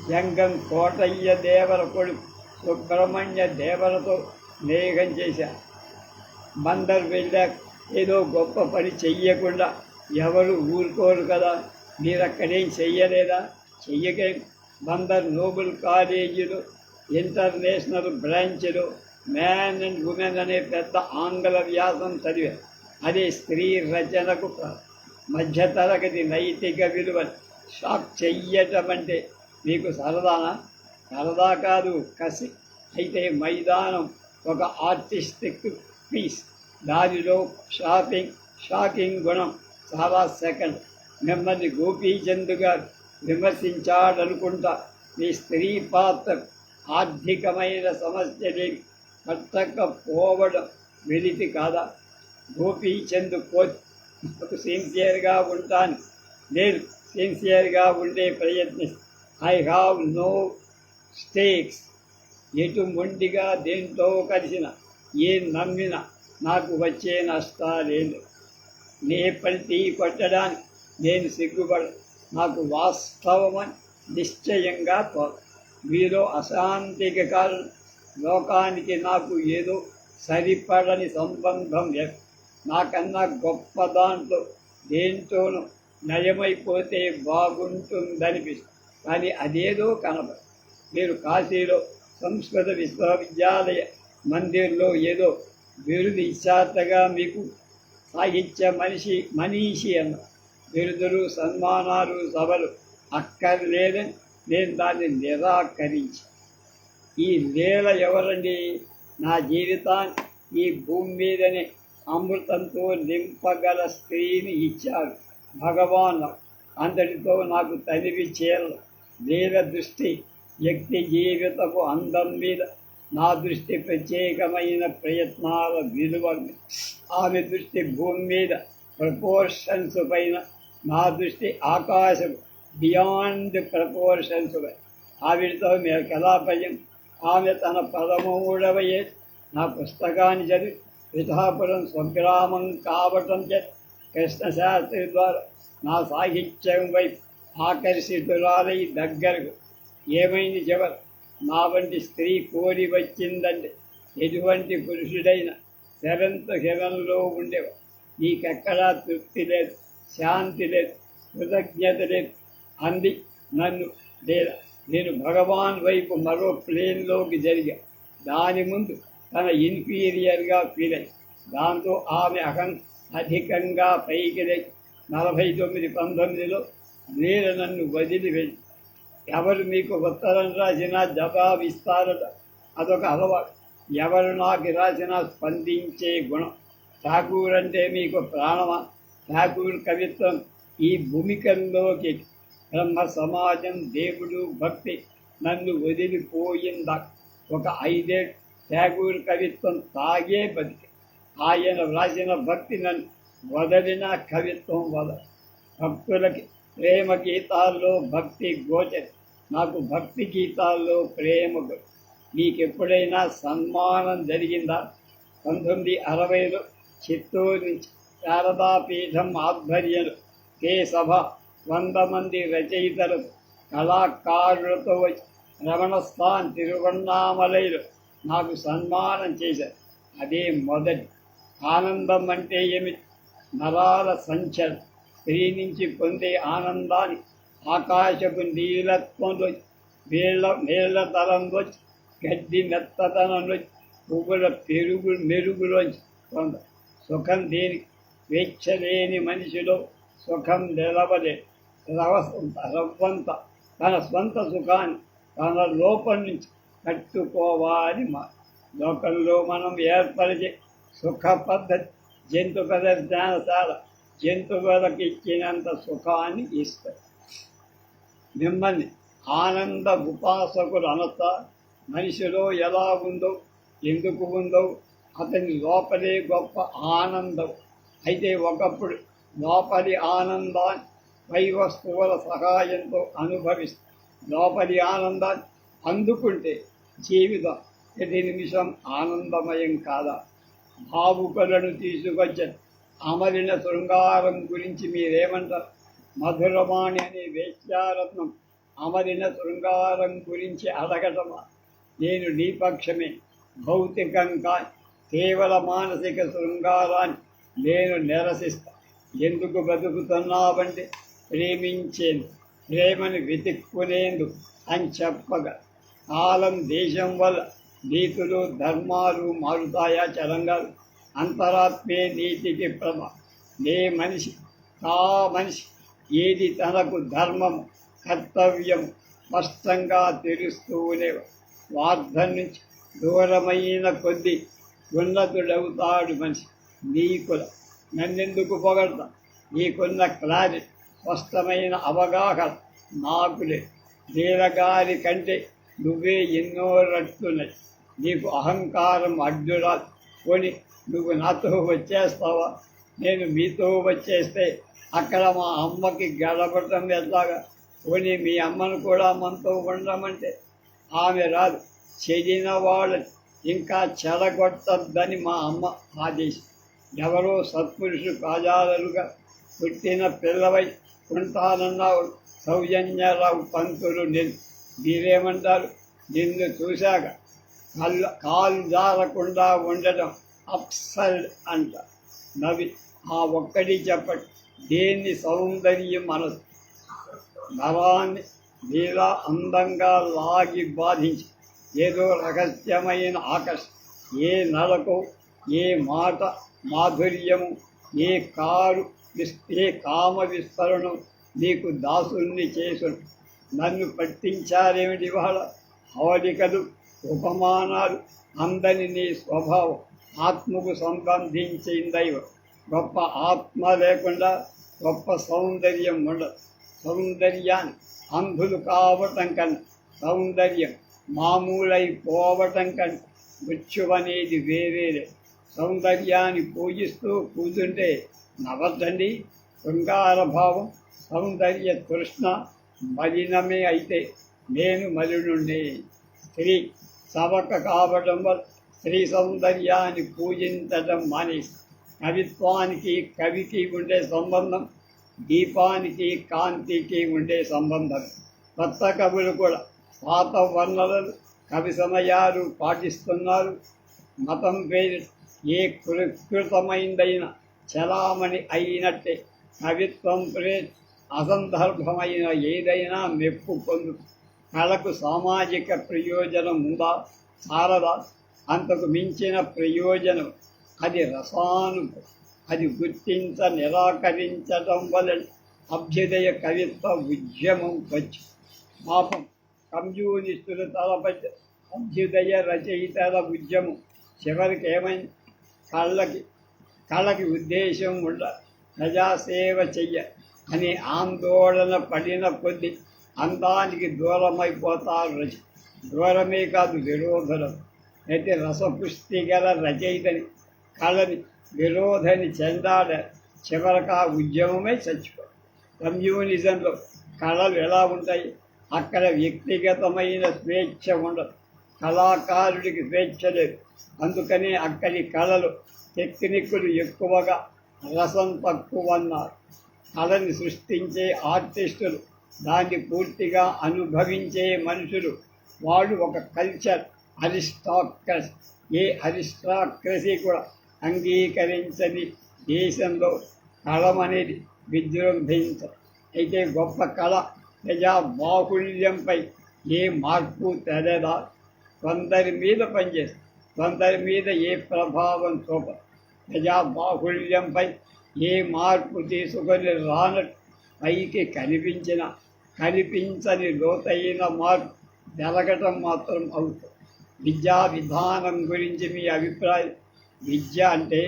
జంగం కోటయ్య దేవర కొడుకు సుబ్రహ్మణ్య దేవరతో స్నేహం చేశారు. బందర్ వెళ్ళాక ఏదో గొప్ప పని చెయ్యకుండా ఎవరు ఊరుకోరు కదా. మీరు అక్కడేం చెయ్యలేదా? చెయ్యకే. బందర్ నోబుల్ కాలేజీలో ఇంటర్నేషనల్ బ్రాంచ్లో మ్యాన్ అండ్ ఉమెన్ అనే పెద్ద ఆంగ్ల వ్యాసం చదివారు. అదే స్త్రీ రచనకు మధ్యతరగతి నైతిక విలువలు షాక్ చెయ్యటం అంటే మీకు సరదానా? సరదా కాదు, కసి. అయితే మైదానం ఒక ఆర్టిస్టిక్ పీస్. దానిలో షాకింగ్ గుణం చాలా సెకండ్. మిమ్మల్ని గోపీచంద్ గారు విమర్శించాడనుకుంటా. మీ స్త్రీ పాత్ర ఆర్థికమైన సమస్యలేవి పట్టకపోవడం వెలితి కాదా? గోపీచంద్ కోచ్ నాకు సిన్సియర్గా ఉంటాను. నేను సిన్సియర్గా ఉండే ప్రయత్నిస్తాను. I have no stakes. ఎటు మొండిగా దేంతో కలిసిన, ఏం నమ్మినా నాకు వచ్చే నష్టాలేదు. నే పల్టీ కొట్టడానికి నేను సిగ్గుపడ. నాకు వాస్తవమని నిశ్చయంగా తోచ. మీలో అశాంతికి కారణం లోకానికి నాకు ఏదో సరిపడని సంబంధం లేదు. నాకన్నా గొప్ప దాంట్లో దేంతోనూ నయమైపోతే బాగుంటుందనిపిస్తుంది. కానీ అదేదో కనబడదు. మీరు కాశీలో సంస్కృత విశ్వవిద్యాలయ మందిర్లో ఏదో బిరుదు ఇచ్చాతగా మీకు సాహిత్య మనీషి అన్న బిరుదులు, సన్మానాలు, సభలు అక్కర్లేదని నేను దాన్ని నిరాకరించి. ఈ లీల ఎవరండి? నా జీవితాన్ని ఈ భూమి మీదనే అమృతంతో నింపగల స్త్రీని ఇచ్చారు భగవాన్. అంతటితో నాకు తనివి చేరలు. వీర దృష్టి వ్యక్తి జీవితపు అందం మీద, నా దృష్టి ప్రత్యేకమైన ప్రయత్నాల విలువ. ఆమె దృష్టి భూమి మీద ప్రపోర్షన్స్ పైన, నా దృష్టి ఆకాశం బియాండ్ ప్రపోర్షన్స్ పై. ఆవిడతో మీకు ఎలా భయం? ఆమె తన 13వ ఏట నా పుస్తకాన్ని చదివి పిఠాపురం స్వగ్రామం కావటం చేత కృష్ణశాస్త్రి ద్వారా నా సాహిత్యం వైపు ఆకర్షితురాలై దగ్గరకు. ఏమైంది చివరి? నా వంటి స్త్రీ కోరి వచ్చిందంటే ఎటువంటి పురుషుడైనా సెవెంత్ హెవెన్లో ఉండేవాడు. నీకెక్కడా తృప్తి లేదు, శాంతి లేదు, కృతజ్ఞత లేదు అంది నన్ను. లేదా నేను భగవాన్ వైపు మరో ప్లేన్లోకి జరిగా. దాని ముందు తన ఇన్ఫీరియర్గా ఫీల్ అయ్యి, దాంతో ఆమె అధికంగా పైకి లేచి 49-19లో వీరు నన్ను వదిలి వెళ్ళి, ఎవరు మీకు ఉత్తరం రాసినా జవాబు ఇస్తారట. అదొక అలవాటు. ఎవరు నాకు రాసినా స్పందించే గుణం. ఠాకూర్ అంటే మీకు ప్రాణమా? ఠాకూర్ కవిత్వం ఈ భూమికల్లోకి బ్రహ్మ సమాజం, దేవుడు, భక్తి నన్ను వదిలిపోయిందా. ఒక 5 ఏళ్ళు ఠాకూర్ కవిత్వం తాగే బతికి. ఆయన వ్రాసిన భక్తి నన్ను వదలిన కవిత్వం వదల. భక్తులకి ప్రేమ గీతాల్లో భక్తి గోచరి, నాకు భక్తి గీతాల్లో ప్రేమ. నీకెప్పుడైనా సన్మానం జరిగిందా? 1960లో చిత్తూరు నుంచి శారదాపీఠం ఆధ్వర్యంలో సభ 100 మంది రచయితలు కళాకారులతో వచ్చి రమణస్థాన్ తిరువన్నామలైలో నాకు సన్మానం చేశారు. అదే మొదటి. ఆనందం అంటే ఏమిటి? నరాల సంచలనం. స్త్రీ నుంచి పొందే ఆనందాన్ని ఆకాశపు నీలత్వంలో, నీళ్ల తలంలో, గడ్డి మెత్తదనంలో, పువ్వుల మెరుగులోంచి పొంద. సుఖం దేనికి? స్వేచ్ఛ లేని మనిషిలో సుఖం నిలవలే. రవ్వంత తన స్వంత సుఖాన్ని తన లోపం నుంచి కట్టుకోవాలి. మా లోకంలో మనం ఏర్పరిచే సుఖ పద్ధతి జంతు ప్రదర్శనశాల జంతువులకు ఇచ్చినంత సుఖాన్ని ఇస్తారు. మిమ్మల్ని ఆనంద ఉపాసకులు అనొచ్చా? మనిషిలో ఎలా ఉందో, ఎందుకు ఉందో అతని లోపలే గొప్ప ఆనందం. అయితే ఒకప్పుడు లోపలి ఆనందాన్ని పై వస్తువుల సహాయంతో అనుభవిస్తూ లోపలి ఆనందాన్ని అందుకుంటే జీవితం ప్రతి నిమిషం ఆనందమయం కాదా? భావుకులను తీసుకొచ్చారు. అమరిన శృంగారం గురించి మీరేమంటారు? మధురవాణి అనే వేశ్యారత్నం అమరిన శృంగారం గురించి అడగటమా? నేను నీ పక్షమే. భౌతికంగా కేవల మానసిక శృంగారాన్ని నేను నిరసిస్తా. ఎందుకు బతుకుతున్నావంటే ప్రేమించేందుకు, ప్రేమను వెతుక్కునేందుకు అని చెప్పగా. కాలం దేశం వల్ల నీతులు ధర్మాలు మారుతాయా చరంగాలు? అంతరాత్మే నీతికి ప్రమ. మనిషి మనిషి ఏది తనకు ధర్మము, కర్తవ్యము స్పష్టంగా తెలుస్తూనే స్వార్థం నుంచి దూరమైన కొద్దీ ఉన్నతుడవుతాడు మనిషి. నీకుల నన్నెందుకు పొగడతా? నీకున్న క్లారిటీ, స్పష్టమైన అవగాహన నాకులే. నీలగారి కంటే నువ్వే ఎన్నో రట్టున్నాయి. నీకు అహంకారం అడ్డురాదు. కొని నువ్వు నాతో వచ్చేస్తావా? నేను మీతో వచ్చేస్తే అక్కడ మా అమ్మకి గడపటం ఎట్లాగా? కొని మీ అమ్మను కూడా మనతో ఉండమంటే ఆమె రాదు. చెడిన వాళ్ళు ఇంకా చెడగొట్టద్దని మా అమ్మ ఆదేశం. ఎవరో సత్పురుషు కాజాలలుగా పుట్టిన పిల్లవై ఉంటానన్నావు సౌజన్యరావు పంతులు. మీరేమంటారు? నిన్ను చూశాక కాలు జారకుండా ఉండటం అప్సర్డ్ అంట. నవి ఆ ఒక్కటి చెప్పండి. దేన్ని సౌందర్యం అనదు? నరాన్ని నీలా అందంగా లాగి బాధించి ఏదో రహస్యమైన ఆకర్షణ, ఏ నడకో, ఏ మాట మాధుర్యము, ఏ కామ విస్తరణం నీకు దాసుల్ని చేసును. నన్ను పట్టించారేమిటి? వాళ్ళ హవలికలు, ఉపమానాలు అందని నీ స్వభావం ఆత్మకు సంబంధించిందైవ. గొప్ప ఆత్మ లేకుండా గొప్ప సౌందర్యం ఉండదు. సౌందర్యాన్ని అంధులు కావటం కన్నా సౌందర్యం మామూలైపోవటం కన్నా మృత్యువనేది వేరేలే. సౌందర్యాన్ని పూజిస్తూ కూర్చుంటే నవ్వద్దండి. శృంగార భావం సౌందర్య తృష్ణ మలినమే అయితే నేను మలినుండే. స్త్రీ సవక కావడం వల్ల స్త్రీ సౌందర్యాన్ని పూజించడం మానేసి కవిత్వానికి కవికి ఉండే సంబంధం దీపానికి కాంతికి ఉండే సంబంధం. కొత్త కవులు కూడా పాత వర్ణనలు కవి సమయాలు పాటిస్తున్నారు. మతం పేరు ఏ కృతమైందైనా చలామణి అయినట్టే కవిత్వం ప్రేర్ అసందర్భమైన ఏదైనా మెప్పు పొందు. కళకు సామాజిక ప్రయోజనం ఉందా? సారదా? అంతకు మించిన ప్రయోజనం అది రసానుభవం. అది గుర్తించ నిరాకరించడం వలన అభ్యుదయ కవిత్వ ఉద్యమం వచ్చి పాపం కమ్యూనిస్టులు తలపట్టి అభ్యుదయ రచయితల ఉద్యమం చివరికి ఏమైంది? కళకి ఉద్దేశం ఉండ ప్రజాసేవ చెయ్య అని ఆందోళన పడిన కొద్దీ అందానికి దూరమైపోతారు. దూరమే కాదు విరోధులు. అయితే రసపుష్టి గల రచయితని కళని విరోధని చెందాడ చివరికి ఆ ఉద్యమమే చచ్చిపో. కమ్యూనిజంలో కళలు ఎలా ఉంటాయి? అక్కడ వ్యక్తిగతమైన స్వేచ్ఛ ఉండదు. కళాకారుడికి స్వేచ్ఛ లేదు. అందుకనే అక్కడి కళలు టెక్నిక్కులు ఎక్కువగా రసం తక్కువ అన్నారు. కళని సృష్టించే ఆర్టిస్టులు దాన్ని పూర్తిగా అనుభవించే మనుషులు. వాళ్ళు ఒక కల్చర్ అరిస్టాక్రసీ. ఏ అరిస్టాక్రసీ కూడా అంగీకరించని దేశంలో కళమనేది విజృంభించదు. అయితే గొప్ప కళ ప్రజా బాహుళ్యంపై ఏ మార్పు తెలదా? కొందరి మీద పనిచేస్తుంది, కొందరి మీద ఏ ప్రభావం చూపదు. ప్రజా బాహుళ్యంపై ఏ మార్పు తీసుకొని రానట్టు పైకి కనిపించని లోతైన మార్పు జరగటం మాత్రం అవుతుంది. విద్యా విధానం గురించి మీ అభిప్రాయం? విద్య అంటే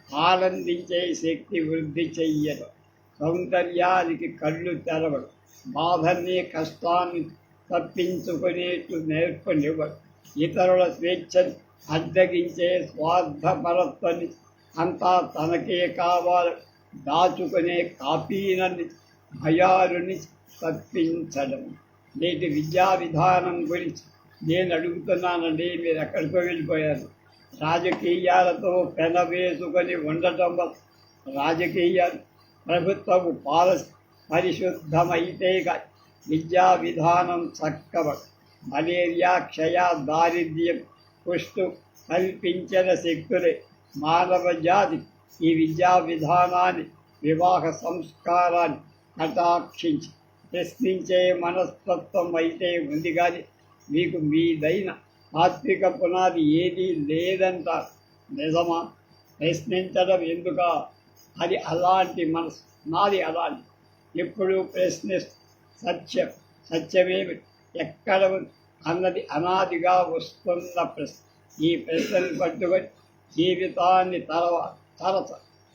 ఆనందించే శక్తి వృద్ధి చెయ్యడం, సౌందర్యానికి కళ్ళు తెరవడం, బాధల్ని కష్టాన్ని తప్పించుకునేట్టు నేర్పనివ్వడం, ఇతరుల స్వేచ్ఛను అడ్డగించే స్వార్థపరత్వాన్ని అంతా తనకే కావాలి దాచుకునే కాపీనని భయాలుని తప్పించడం. నేటి విద్యా విధానం గురించి నేను అడుగుతున్నానండి, మీరు ఎక్కడికో వెళ్ళిపోయారు. రాజకీయాలతో పెనవేసుకొని ఉండటం వల్ల రాజకీయాలు ప్రభుత్వపు పాలసీ పరిశుద్ధమైతే విద్యా విధానం చక్కబడు. మలేరియా, క్షయ, దారిద్ర్యం, కుష్టు కల్పించిన శక్తులే మానవ జాతి ఈ విద్యా విధానాన్ని, వివాహ సంస్కారాన్ని కటాక్షించి ప్రశ్నించే మనస్తత్వం అయితే ఉంది. కానీ మీకు మీదైన ఆత్మిక పునాది ఏదీ లేదంటారు. నిజమా? ప్రశ్నించడం ఎందుక? అది అలాంటి మనసు, నాది అలాంటి. ఎప్పుడూ ప్రశ్నిస్తూ సత్యమేమి ఎక్కడ అన్నది అనాదిగా వస్తున్న ప్రశ్న. ఈ ప్రశ్నను పట్టుకొని జీవితాన్ని తరచ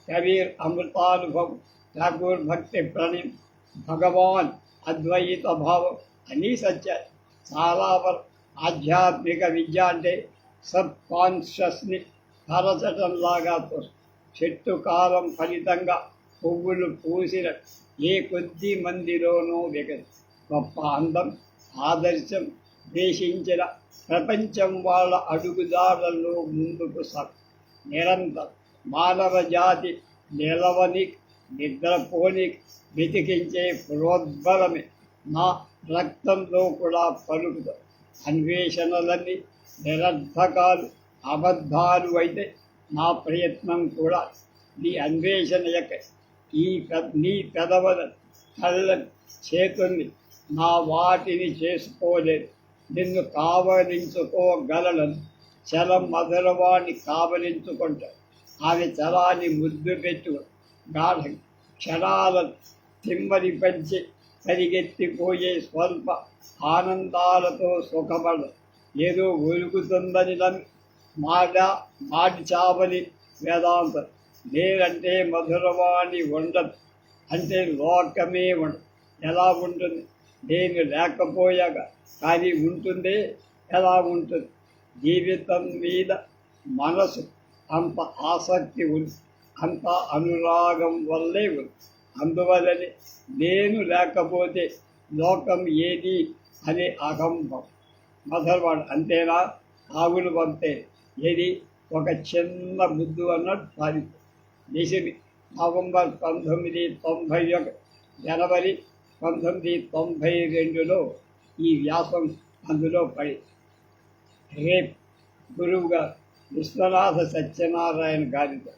కబీర్ అమృతానుభవం, ఠాకూర్ భక్తి ప్రణయం, భగవాన్ అద్వైత భావం అన్నీ సత్యాలు. చాలా వరకు ఆధ్యాత్మిక విద్య అంటే సబ్ కాన్షియస్ని తరచటంలాగా చెట్టు కాలం ఫలితంగా పువ్వులు పూసిన ఏ కొద్ది మందిలోనూ గొప్ప అందం, ఆదర్శం ద్వేషించిన ప్రపంచం వాళ్ళ అడుగుదారులలో ముందుకు నిరంతరం మానవ జాతి నిలవని నిద్రపోని వెతికించే ప్రోద్బలమే నా రక్తంలో కూడా పలుకుతాం. అన్వేషణలన్నీ నిరర్ధకాలు, అబద్ధాలు అయితే నా ప్రయత్నం కూడా నీ అన్వేషణ యొక్క నీ పెదవుల కళ్ళ చేతుల్ని నా వాటిని చేసుకోలేదు. నిన్ను కావలించుకోగలను. చలం మధురవాణ్ణి కావలించుకుంటా. ఆమె చలాన్ని ముద్దు పెట్టు గాఢ క్షణాలను తిమ్మని పంచి పరిగెత్తిపోయే స్వల్ప ఆనందాలతో సుఖపడ. ఏదో ఒలుకుతుందని నమ్మి మాటి చావని వేదాంతం. నేనంటే మధురవాణి ఉండదు అంటే లోకమే ఉండదు. ఎలా ఉంటుంది? నేను లేకపోయాక కానీ ఉంటుందే ఎలా ఉంటుంది? జీవితం మీద మనసు అంత ఆసక్తి ఉంది, అంత అనురాగం వల్లే ఉంది. అందువల్లనే నేను లేకపోతే లోకం ఏది అనే అహంభం. మధురవాడు అంతేనా? ఆవులు పంపే ఏది ఒక చిన్న ముద్దు అన్నట్టు పాలింది. నిజమే. నవంబర్ 1991, జనవరి 1992లో ఈ వ్యాసం అందులో పడి రేపు గురువుగా విశ్వనాథ సత్యనారాయణ గారితో